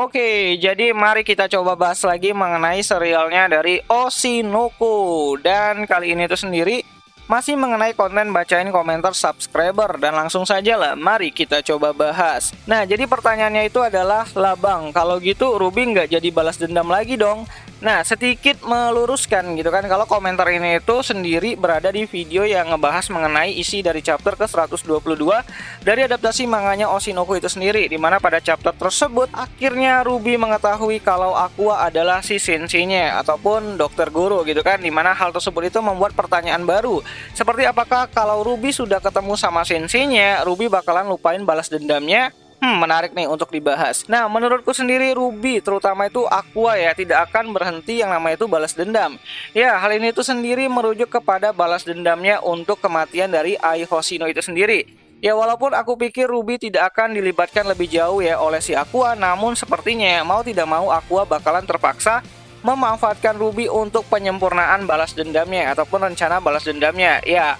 Oke, jadi mari kita coba bahas lagi mengenai serialnya dari Oshinoko. Dan kali ini tuh sendiri masih mengenai konten bacain komentar subscriber. Dan langsung saja lah, mari kita coba bahas. Nah, jadi pertanyaannya itu adalah, lah bang, kalau gitu Ruby nggak jadi balas dendam lagi dong? Nah, sedikit meluruskan gitu kan, kalau komentar ini itu sendiri berada di video yang ngebahas mengenai isi dari chapter ke 122 dari adaptasi manganya Oshinoko itu sendiri, dimana pada chapter tersebut akhirnya Ruby mengetahui kalau Aqua adalah si senseinya ataupun dokter guru gitu kan, dimana hal tersebut itu membuat pertanyaan baru, seperti apakah kalau Ruby sudah ketemu sama senseinya, Ruby bakalan lupain balas dendamnya? Menarik nih untuk dibahas. Nah, menurutku sendiri Ruby, terutama itu Aqua ya, tidak akan berhenti yang namanya itu balas dendam. Ya, hal ini tuh sendiri merujuk kepada balas dendamnya untuk kematian dari Ai Hoshino itu sendiri. Ya, walaupun aku pikir Ruby tidak akan dilibatkan lebih jauh ya oleh si Aqua, namun sepertinya mau tidak mau Aqua bakalan terpaksa memanfaatkan Ruby untuk penyempurnaan balas dendamnya ataupun rencana balas dendamnya. Ya,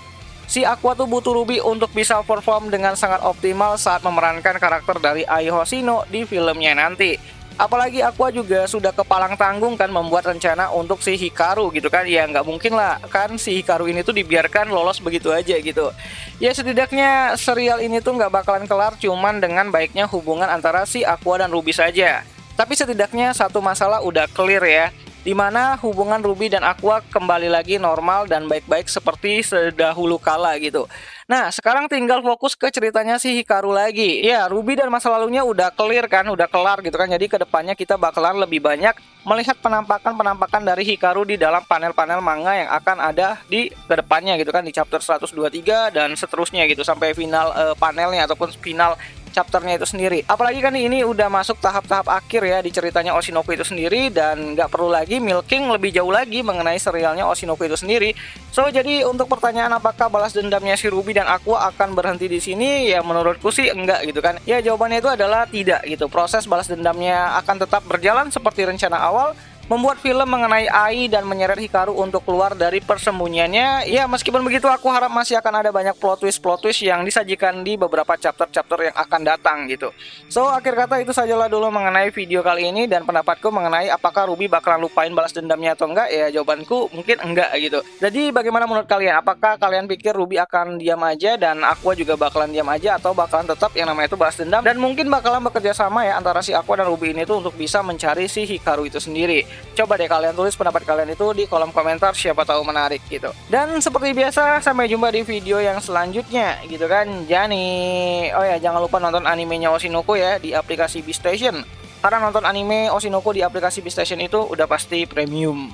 si Aqua tuh butuh Ruby untuk bisa perform dengan sangat optimal saat memerankan karakter dari Ai Hoshino di filmnya nanti. Apalagi Aqua juga sudah kepalang tanggung kan membuat rencana untuk si Hikaru gitu kan. Ya nggak mungkin lah kan si Hikaru ini tuh dibiarkan lolos begitu aja gitu. Ya setidaknya serial ini tuh nggak bakalan kelar cuman dengan baiknya hubungan antara si Aqua dan Ruby saja. Tapi setidaknya satu masalah udah clear ya, dimana hubungan Ruby dan Aqua kembali lagi normal dan baik-baik seperti sedahulu kala gitu. Nah, sekarang tinggal fokus ke ceritanya si Hikaru lagi. Ya, Ruby dan masa lalunya udah clear kan, udah kelar gitu kan. Jadi kedepannya kita bakalan lebih banyak melihat penampakan-penampakan dari Hikaru di dalam panel-panel manga yang akan ada di kedepannya gitu kan, di chapter 123 dan seterusnya gitu sampai final panelnya ataupun final chapternya itu sendiri. Apalagi kan ini udah masuk tahap-tahap akhir ya di ceritanya Oshinoko itu sendiri, dan nggak perlu lagi milking lebih jauh lagi mengenai serialnya Oshinoko itu sendiri. So, jadi untuk pertanyaan apakah balas dendamnya si Ruby dan Aqua akan berhenti di sini, ya menurutku sih enggak gitu kan. Ya jawabannya itu adalah tidak gitu. Proses balas dendamnya akan tetap berjalan seperti rencana awal, membuat film mengenai Ai dan menyeret Hikaru untuk keluar dari persembunyiannya. Ya, meskipun begitu aku harap masih akan ada banyak plot twist yang disajikan di beberapa chapter-chapter yang akan datang gitu. So, akhir kata itu sajalah dulu mengenai video kali ini, dan pendapatku mengenai apakah Ruby bakalan lupain balas dendamnya atau enggak, ya jawabanku mungkin enggak gitu. Jadi bagaimana menurut kalian? Apakah kalian pikir Ruby akan diam aja dan Aqua juga bakalan diam aja, atau bakalan tetap yang namanya itu balas dendam dan mungkin bakalan bekerja sama ya antara si Aqua dan Ruby ini tuh untuk bisa mencari si Hikaru itu sendiri? Coba deh kalian tulis pendapat kalian itu di kolom komentar, siapa tahu menarik gitu. Dan seperti biasa, sampai jumpa di video yang selanjutnya gitu kan. Oh ya, jangan lupa nonton animenya Oshinoko ya di aplikasi Beastation, karena nonton anime Oshinoko di aplikasi Beastation itu udah pasti premium.